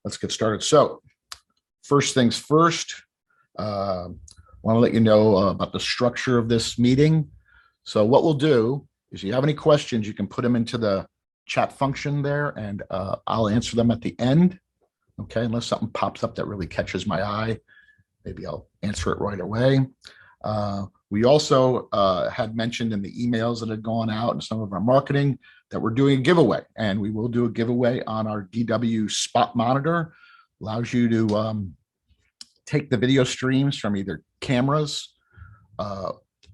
let's get started. So first things first, want to let you know about the structure of this meeting. So what we'll do is, if you have any questions, you can put them into the chat function there, and I'll answer them at the end. Okay, unless something pops up that really catches my eye, maybe I'll answer it right away. We also had mentioned in the emails that had gone out and some of our marketing that we're doing a giveaway, and we will do a giveaway on our DW Spot Monitor. Allows you to take the video streams from either cameras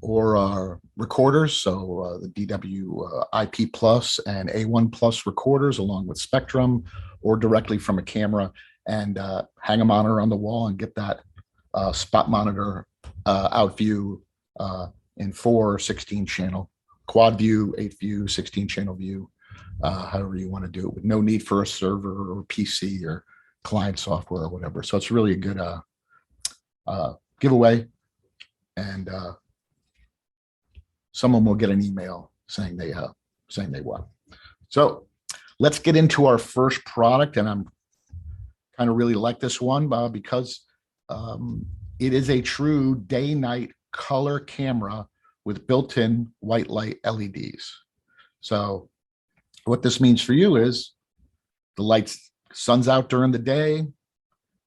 or recorders. So the DW IP Plus and A1 Plus recorders, along with Spectrum, or directly from a camera, and hang a monitor on the wall and get that spot monitor out view in 4 or 16 channel, quad view, 8 view, 16 channel view, however you want to do it, with no need for a server or PC or client software or whatever. So it's really a good giveaway, and someone will get an email saying they won. So let's get into our first product, and I'm kind of really like this one because it is a true day-night color camera with built-in white light LEDs. So what this means for you is the lights, sun's out during the day,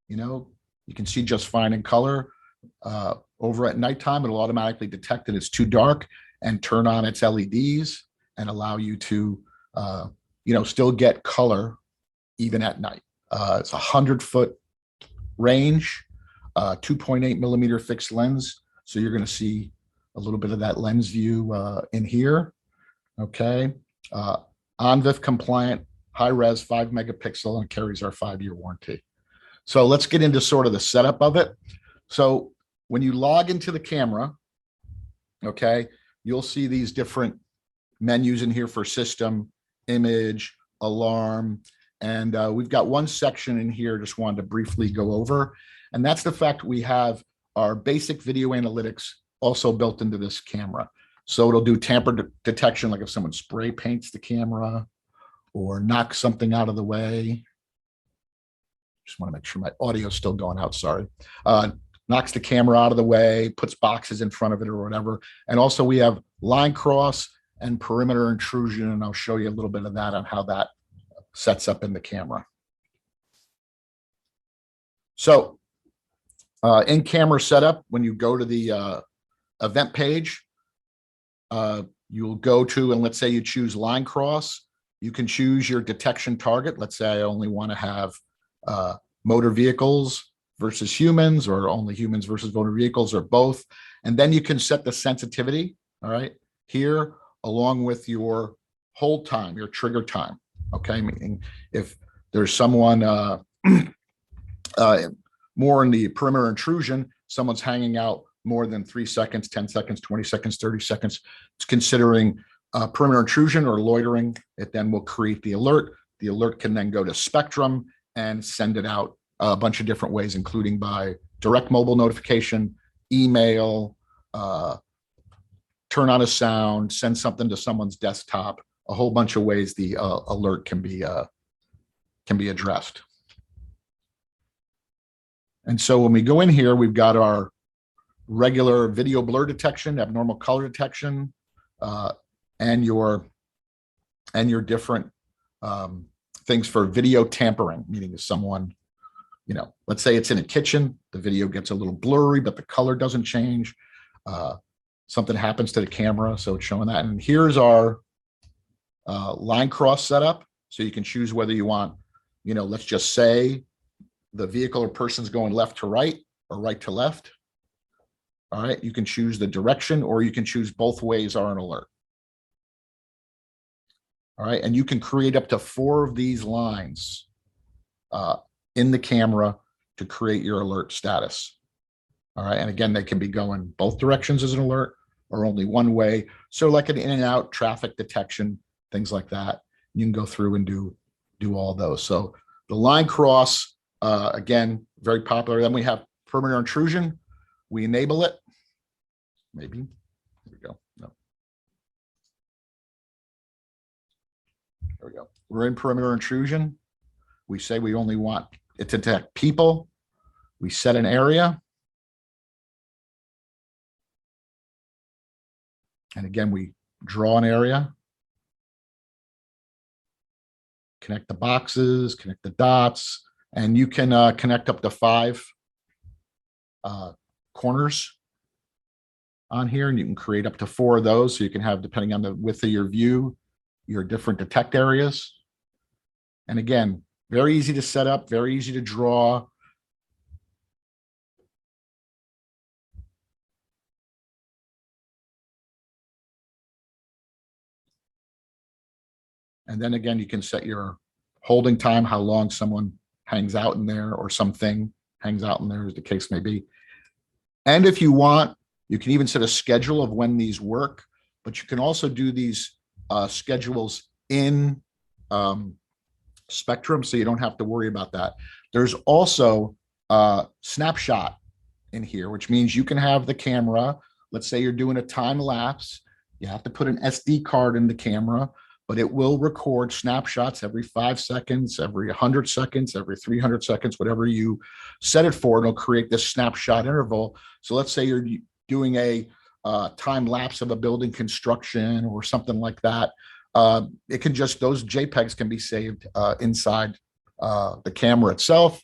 you can see just fine in color. Over at nighttime, it'll automatically detect that it's too dark and turn on its LEDs and allow you to, still get color even at night. It's a 100-foot range, 2.8 millimeter fixed lens. So you're going to see a little bit of that lens view in here. Okay. ONVIF compliant, high res, 5 megapixel, and carries our 5-year warranty. So let's get into sort of the setup of it. So when you log into the camera, okay, you'll see these different menus in here for system, image, alarm, and we've got one section in here just wanted to briefly go over, and that's the fact we have our basic video analytics also built into this camera. So it'll do tamper detection, like if someone spray paints the camera or knocks something out of the way. Just want to make sure my audio is still going out, sorry. Knocks the camera out of the way, puts boxes in front of it or whatever. And also we have line cross and perimeter intrusion, and I'll show you a little bit of that on how that sets up in the camera. So in camera setup, when you go to the event page, you'll go to, and let's say you choose line cross, you can choose your detection target. Let's say I only want to have motor vehicles versus humans, or only humans versus motor vehicles, or both. And then you can set the sensitivity, all right, here, along with your hold time, your trigger time. Okay, meaning if there's someone more in the perimeter intrusion, someone's hanging out more than 3 seconds, 10 seconds, 20 seconds, 30 seconds, it's considering perimeter intrusion or loitering. It then will create the alert. The alert can then go to Spectrum and send it out a bunch of different ways, including by direct mobile notification, email, turn on a sound, send something to someone's desktop, a whole bunch of ways the alert can be addressed. And so when we go in here, we've got our regular video blur detection, abnormal color detection, and your different things for video tampering, meaning if someone, let's say it's in a kitchen, the video gets a little blurry, but the color doesn't change. Something happens to the camera, so it's showing that. And here's our line cross setup. So you can choose whether you want, let's just say the vehicle or person's going left to right or right to left. All right, you can choose the direction, or you can choose both ways are an alert. All right, and you can create up to 4 of these lines in the camera to create your alert status. All right, and again, they can be going both directions as an alert or only one way. So like an in and out traffic detection, things like that. You can go through and do all those. So the line cross, again, very popular. Then we have perimeter intrusion. We enable it. Maybe. There we go. No. There we go. We're in perimeter intrusion. We say we only want it to detect people. We set an area. And again, we draw an area. Connect the boxes, connect the dots, and you can connect up to 5 corners on here, and you can create up to 4 of those. So you can have, depending on the width of your view, your different detect areas. And again, very easy to set up, very easy to draw. And then again, you can set your holding time, how long someone hangs out in there or something hangs out in there, as the case may be. And if you want, you can even set a schedule of when these work, but you can also do these schedules in Spectrum, so you don't have to worry about that. There's also Snapshot in here, which means you can have the camera. Let's say you're doing a time lapse. You have to put an SD card in the camera, but it will record snapshots every 5 seconds, every 100 seconds, every 300 seconds, whatever you set it for. It'll create this snapshot interval. So let's say you're doing a time lapse of a building construction or something like that. It can just, those JPEGs can be saved inside the camera itself.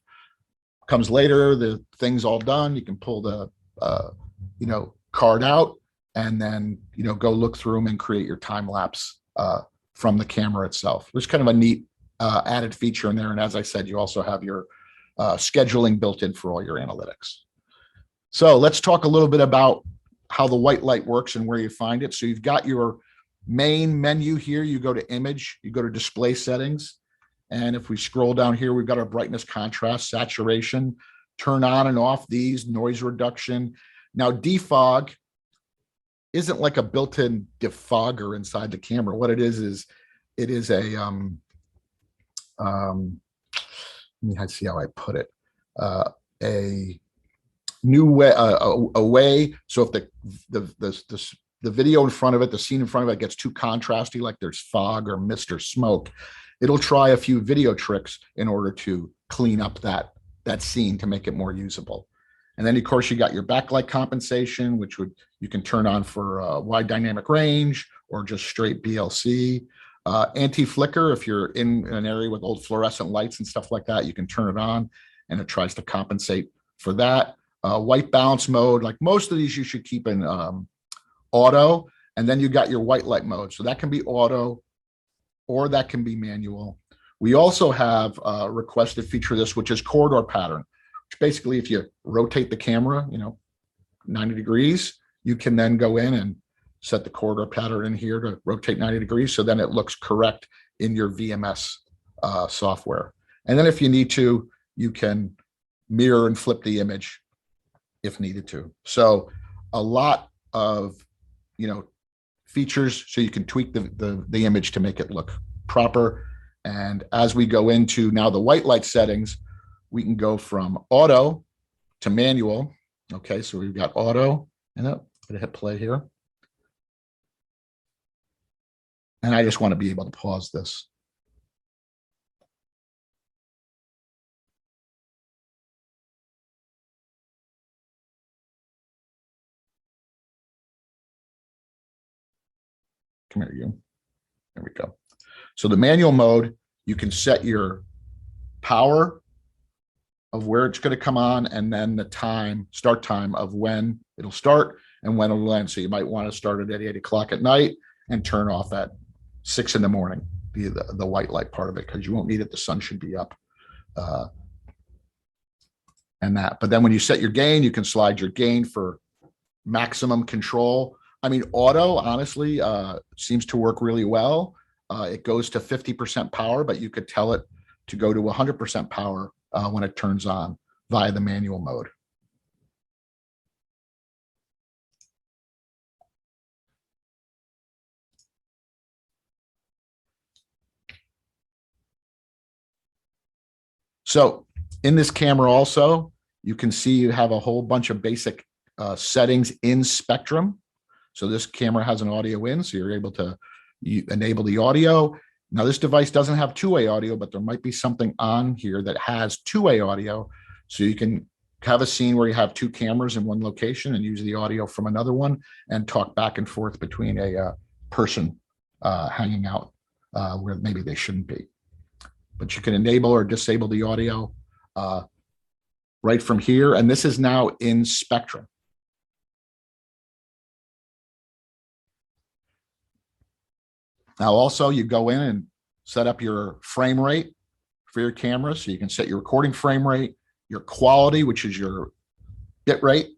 Comes later, the thing's all done. You can pull the card out and then go look through them and create your time lapse from the camera itself. There's kind of a neat added feature in there. And as I said, you also have your scheduling built in for all your analytics. So let's talk a little bit about how the white light works and where you find it. So you've got your main menu here. You go to image, you go to display settings. And if we scroll down here, we've got our brightness, contrast, saturation, turn on and off these, noise reduction. Now defog isn't like a built-in defogger inside the camera. What it is it is a let me see how I put it. A new way, a way. So if the video in front of it, the scene in front of it gets too contrasty, like there's fog or mist or smoke, it'll try a few video tricks in order to clean up that scene to make it more usable. And then of course you got your backlight compensation, which you can turn on for wide dynamic range or just straight BLC. Anti-flicker, if you're in an area with old fluorescent lights and stuff like that, you can turn it on and it tries to compensate for that. White balance mode, like most of these you should keep in auto. And then you got your white light mode. So that can be auto or that can be manual. We also have a requested feature of this, which is corridor pattern. Which basically, if you rotate the camera, 90 degrees, you can then go in and set the corridor pattern in here to rotate 90 degrees. So then it looks correct in your VMS software. And then if you need to, you can mirror and flip the image if needed to. So a lot of, features so you can tweak the image to make it look proper. And as we go into now the white light settings, we can go from auto to manual. Okay, so we've got auto, and I'm gonna hit play here. And I just want to be able to pause this. Come here, you. There we go. So the manual mode, you can set your power of where it's going to come on, and then the time, start time of when it'll start and when it'll end. So you might want to start it at 8 o'clock at night and turn off at 6 in the morning, the white light part of it, because you won't need it. The sun should be up. And that. But then when you set your gain, you can slide your gain for maximum control. I mean, auto, honestly, seems to work really well. It goes to 50% power, but you could tell it to go to 100% power when it turns on via the manual mode. So in this camera also, you can see you have a whole bunch of basic settings in Spectrum. So this camera has an audio in, so you're able to enable the audio. Now, this device doesn't have two-way audio, but there might be something on here that has two-way audio. So you can have a scene where you have two cameras in one location and use the audio from another one and talk back and forth between a person hanging out where maybe they shouldn't be. But you can enable or disable the audio right from here. And this is now in Spectrum. Now, also, you go in and set up your frame rate for your camera. So you can set your recording frame rate, your quality, which is your bit rate,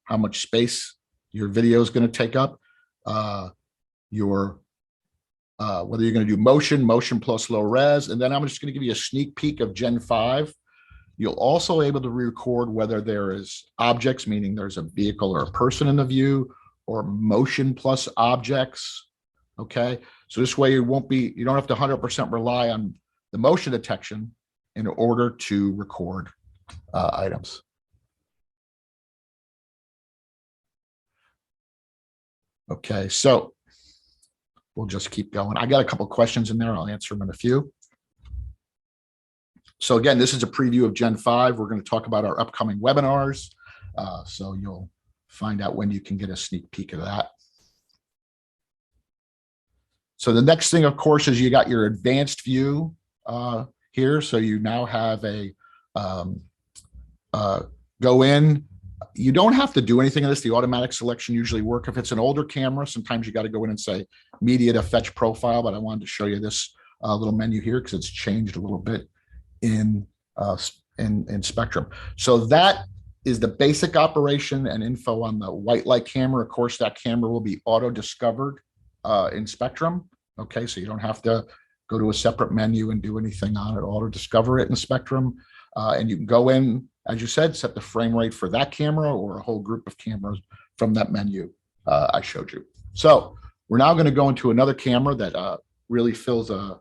how much space your video is going to take up, whether you're going to do motion plus low res. And then I'm just going to give you a sneak peek of Gen 5. You'll also be able to record whether there is objects, meaning there's a vehicle or a person in the view, or motion plus objects. Okay, so this way you don't have to 100% rely on the motion detection in order to record items. Okay, so we'll just keep going. I got a couple questions in there. I'll answer them in a few. So again, this is a preview of Gen 5. We're going to talk about our upcoming webinars. So you'll find out when you can get a sneak peek of that. So the next thing, of course, is you got your advanced view here. So you now have a go in. You don't have to do anything in this. The automatic selection usually work. If it's an older camera, sometimes you got to go in and say media to fetch profile. But I wanted to show you this little menu here because it's changed a little bit in Spectrum. So that is the basic operation and info on the white light camera. Of course, that camera will be auto discovered in Spectrum. Okay, so you don't have to go to a separate menu and do anything on it. Auto discover it in Spectrum. And you can go in, as you said, set the frame rate for that camera or a whole group of cameras from that menu I showed you. So we're now going to go into another camera that really fills a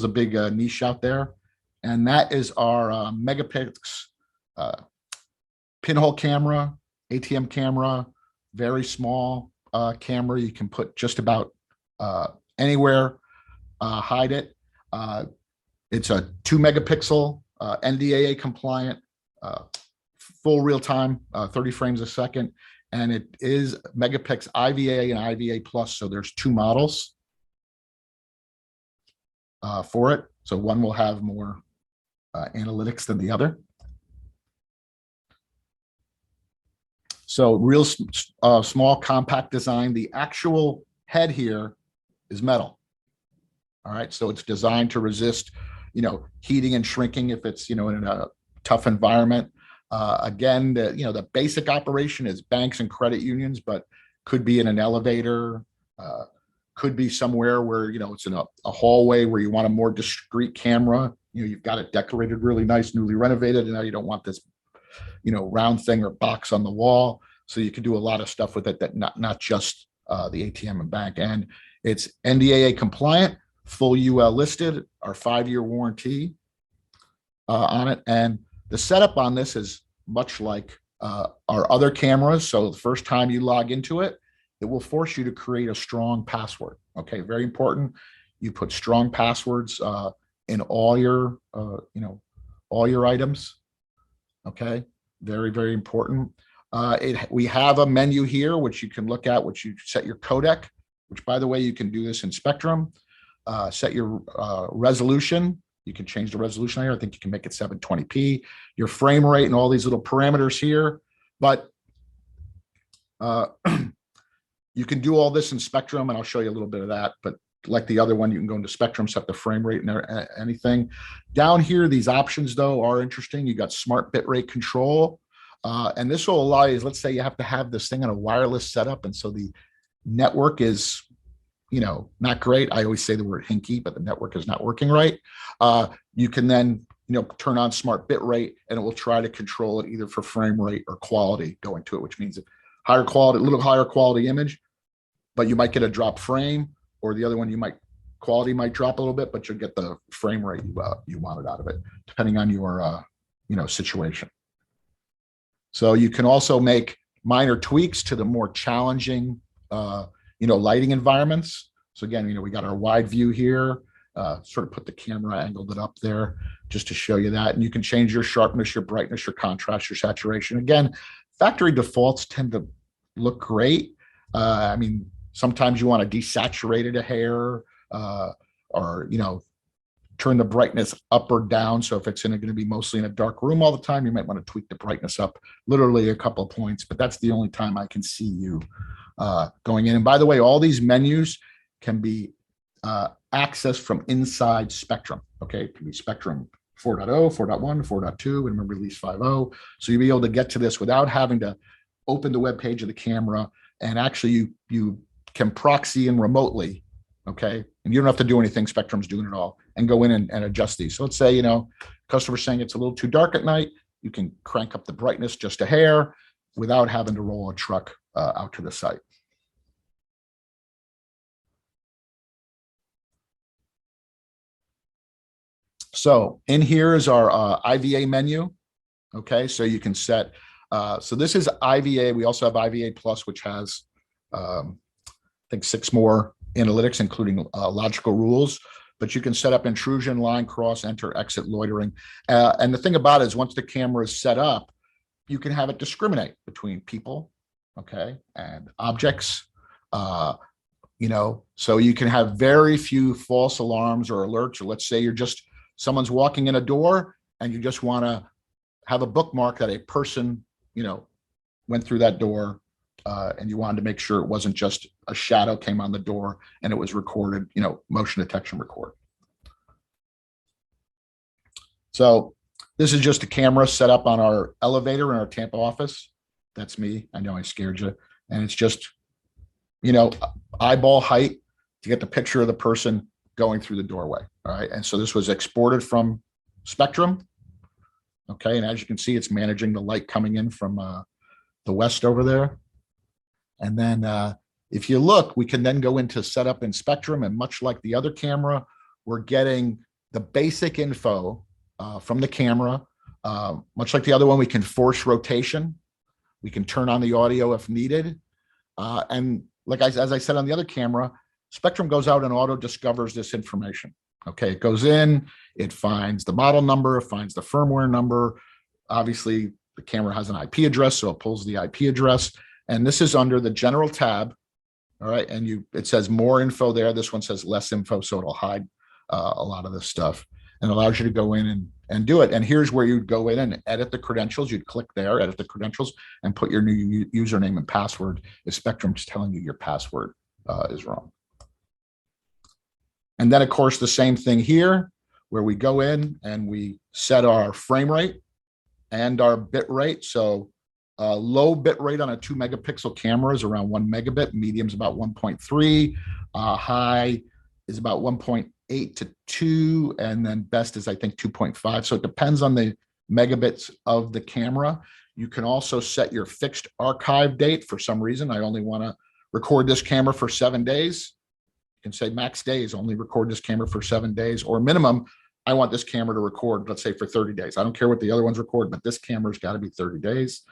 big niche out there. And that is our Megapix Pinhole camera, ATM camera, very small camera. You can put just about anywhere, hide it. It's a 2 megapixel, NDAA compliant, full real time, 30 frames a second. And it is Megapix IVA and IVA Plus. So there's two models for it. So one will have more analytics than the other. So real small, compact design. The actual head here is metal. All right, so it's designed to resist, heating and shrinking if it's, in a tough environment. Again, the basic operation is banks and credit unions, but could be in an elevator, could be somewhere where, it's in a hallway where you want a more discreet camera. You've got it decorated really nice, newly renovated, and now you don't want this, round thing or box on the wall. So you can do a lot of stuff with it that not just the ATM and bank. And it's NDAA compliant, full UL listed, our 5-year warranty on it. And the setup on this is much like our other cameras. So the first time you log into it, it will force you to create a strong password. Okay, very important. You put strong passwords in all your, all your items. Okay, very, very important. We have a menu here, which you can look at, which you set your codec, which, by the way, you can do this in Spectrum. Set your resolution. You can change the resolution here. I think you can make it 720p, your frame rate and all these little parameters here. But you can do all this in Spectrum, and I'll show you a little bit of that. But like the other one, you can go into Spectrum, set the frame rate and anything. Down here, these options, though, are interesting. You got smart bitrate control. And this will allow you, let's say you have to have this thing on a wireless setup. And so the network is, not great. I always say the word hinky, but the network is not working right. You can then, turn on smart bitrate, and it will try to control it either for frame rate or quality going to it, which means higher quality, a little higher quality image, but you might get a drop frame, or the other one, quality might drop a little bit, but you'll get the frame rate you wanted out of it, depending on your, situation. So you can also make minor tweaks to the more challenging, lighting environments. So again, we got our wide view here, sort of put the camera, angled it up there just to show you that. And you can change your sharpness, your brightness, your contrast, your saturation. Again, factory defaults tend to look great. I mean, sometimes you want to desaturate it a hair, or, turn the brightness up or down. So if it's going to be mostly in a dark room all the time, you might want to tweak the brightness up literally a couple of points, but that's the only time I can see you going in. And by the way, all these menus can be accessed from inside Spectrum. Okay, it can be Spectrum 4.0, 4.1, 4.2, and release 5.0. So you'll be able to get to this without having to open the web page of the camera, and actually you can proxy in remotely. Okay, and you don't have to do anything. Spectrum's doing it all, and go in and adjust these. So let's say, customer's saying it's a little too dark at night. You can crank up the brightness just a hair without having to roll a truck out to the site. So in here is our IVA menu. Okay, so you can set, so this is IVA. We also have IVA Plus, which has, I think 6 more analytics, including logical rules, but you can set up intrusion, line cross, enter, exit, loitering. And the thing about it is once the camera is set up, you can have it discriminate between people, okay, and objects, so you can have very few false alarms or alerts. Or let's say someone's walking in a door and you just want to have a bookmark that a person, went through that door, and you wanted to make sure it wasn't just a shadow came on the door and it was recorded, motion detection record. So this is just a camera set up on our elevator in our Tampa office. That's me. I know I scared you. And it's just, eyeball height to get the picture of the person going through the doorway. All right. And so this was exported from Spectrum. Okay. And as you can see, it's managing the light coming in from the west over there. And then if you look, we can then go into setup in Spectrum, and much like the other camera, we're getting the basic info from the camera. Much like the other one, we can force rotation. We can turn on the audio if needed. And as I said on the other camera, Spectrum goes out and auto discovers this information. Okay, it goes in, it finds the model number, it finds the firmware number. Obviously, the camera has an IP address, so it pulls the IP address. And this is under the general tab. All right, and it says more info there. This one says less info, so it'll hide a lot of this stuff, and allows you to go in and do it. And here's where you'd go in and edit the credentials. You'd click there, edit the credentials, and put your new username and password if Spectrum's telling you your password is wrong. And then, of course, the same thing here, where we go in and we set our frame rate and our bit rate. So low bit rate on a 2 megapixel camera is around 1 megabit, medium is about 1.3, high is about 1.8 to 2, and then best is, I think, 2.5. So it depends on the megabits of the camera. You can also set your fixed archive date. For some reason, I only want to record this camera for 7 days. You can say max days, only record this camera for 7 days, or minimum, I want this camera to record, let's say, for 30 days. I don't care what the other ones record, but this camera's got to be 30 days.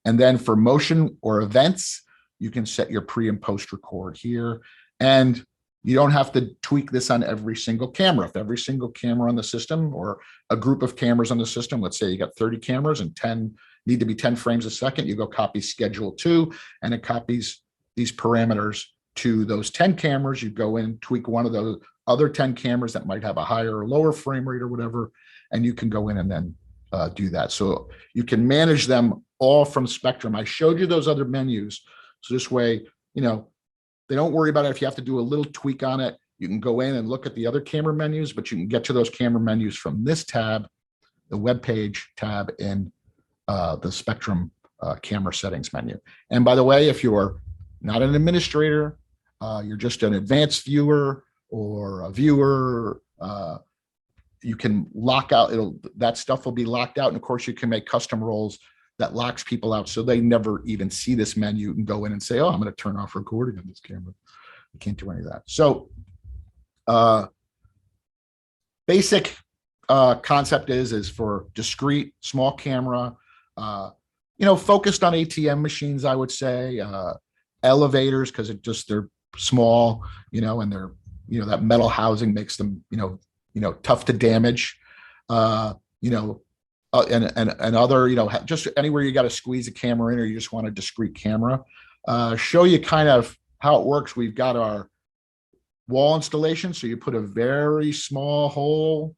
And then for motion or events, you can set your pre and post record here. And you don't have to tweak this on every single camera. If every single camera on the system, or a group of cameras on the system, let's say you got 30 cameras and 10 need to be 10 frames a second, you go copy schedule 2, and it copies these parameters to those 10 cameras. You go in, tweak one of those other 10 cameras that might have a higher or lower frame rate or whatever, and you can go in and then do that. So you can manage them all from Spectrum. I showed you those other menus. So this way, they don't worry about it. If you have to do a little tweak on it, you can go in and look at the other camera menus, but you can get to those camera menus from this tab, the web page tab in the Spectrum camera settings menu. And by the way, if you're not an administrator, you're just an advanced viewer or a viewer, you can lock out, that stuff will be locked out. And of course, you can make custom roles that locks people out, so they never even see this menu and go in and say, oh, I'm going to turn off recording on this camera. You can't do any of that. So basic concept is for discrete small camera, focused on ATM machines, I would say, elevators, because they're small, and they're, that metal housing makes them, tough to damage. And other, just anywhere you got to squeeze a camera in, or you just want a discrete camera. Show you kind of how it works. We've got our wall installation. So you put a very small hole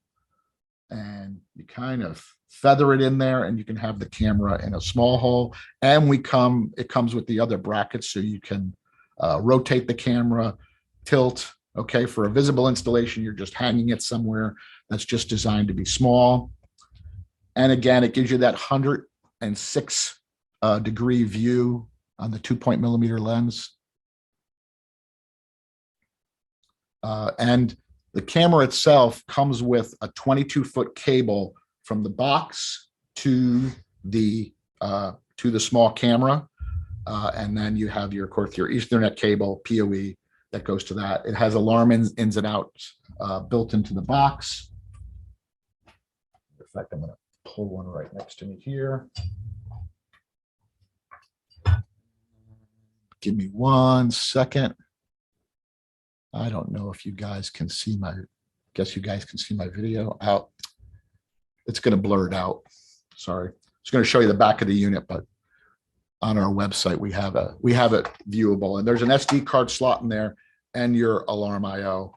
and you kind of feather it in there, and you can have the camera in a small hole. And it comes with the other brackets, so you can rotate the camera, tilt. Okay, for a visible installation, you're just hanging it somewhere that's just designed to be small. And again, it gives you that 106 degree view on the 2.0mm lens. And the camera itself comes with a 22-foot cable from the box to the small camera. And then you have of course, your Ethernet cable, PoE, that goes to that. It has alarm ins and outs built into the box. In fact, I'm going to pull one right next to me here. Give me 1 second. I don't know if you guys can see guess you guys can see my video out. It's going to blur it out. Sorry. It's going to show you the back of the unit, but on our website, we have it viewable, and there's an SD card slot in there and your alarm IO.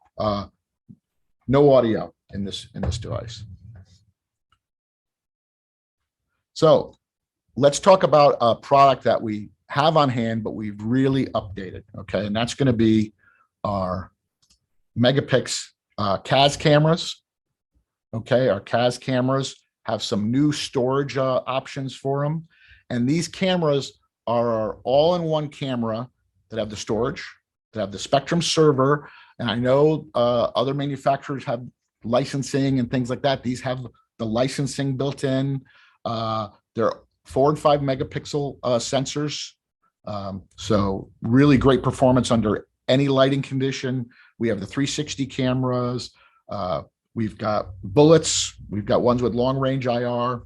No audio in this device. So let's talk about a product that we have on hand, but we've really updated. Okay, and that's going to be our Megapix Caz cameras. Okay, our Caz cameras have some new storage options for them. And these cameras are our all-in-one camera that have the storage, that have the Spectrum server. And I know other manufacturers have licensing and things like that. These have the licensing built in. They're 4 and 5 megapixel sensors. So really great performance under any lighting condition. We have the 360 cameras. We've got bullets. We've got ones with long range IR.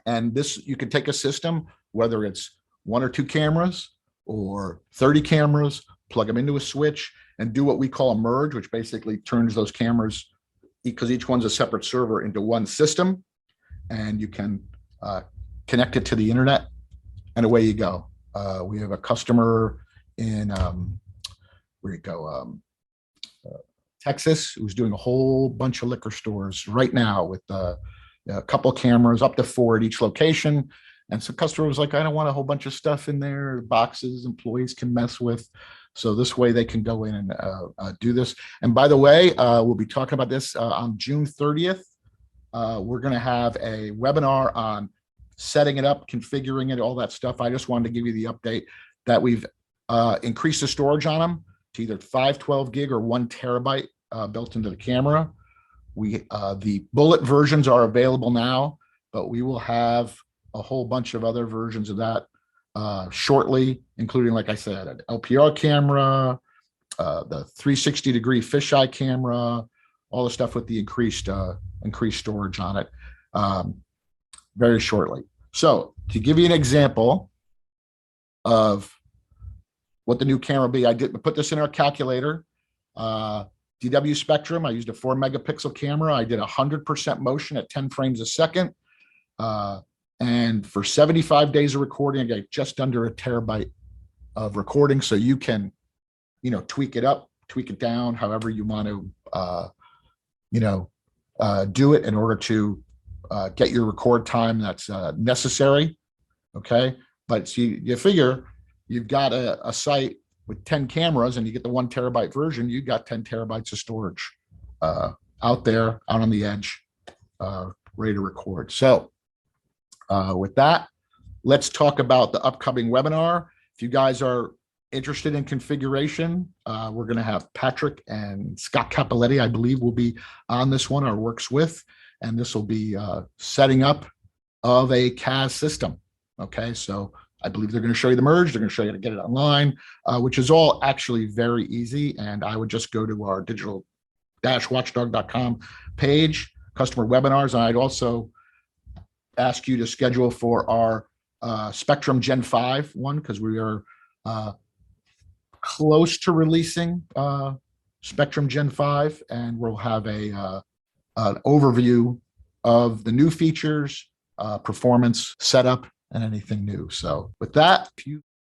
And this, you can take a system, whether it's 1 or 2 cameras or 30 cameras, plug them into a switch and do what we call a merge, which basically turns those cameras, because each one's a separate server, into one system. And you can connect it to the internet, and away you go. We have a customer in Texas who's doing a whole bunch of liquor stores right now with a couple of cameras, up to 4 at each location. And so customer was like, I don't want a whole bunch of stuff in there, boxes employees can mess with. So this way they can go in and do this. And by the way, we'll be talking about this on June 30th. We're going to have a webinar on setting it up, configuring it, all that stuff. I just wanted to give you the update that we've increased the storage on them to either 512 gig or 1 terabyte built into the camera. The bullet versions are available now, but we will have a whole bunch of other versions of that shortly, including, like I said, an LPR camera, the 360 degree fisheye camera, all the stuff with the increased storage on it very shortly. So to give you an example of what the new camera will be, I put this in our calculator. DW Spectrum, I used a 4 megapixel camera. I did 100% motion at 10 frames a second. And for 75 days of recording, I got just under 1 terabyte of recording. So you can, tweak it up, tweak it down, however you want to, do it in order to get your record time that's necessary. Okay. But you figure you've got a site with 10 cameras and you get the 1 terabyte version, you got 10 terabytes of storage out there, out on the edge, ready to record. So with that, let's talk about the upcoming webinar. If you guys are interested in configuration, we're going to have Patrick and Scott Capoletti, I believe, will be on this one, or works with, and this will be setting up of a Caz system. Okay, so I believe they're going to show you the merge. They're going to show you how to get it online, which is all actually very easy. And I would just go to our digital-watchdog.com page, customer webinars. And I'd also ask you to schedule for our Spectrum Gen 5 one, because we are close to releasing Spectrum Gen 5, and we'll have an overview of the new features, performance, setup, and anything new. So with that, if you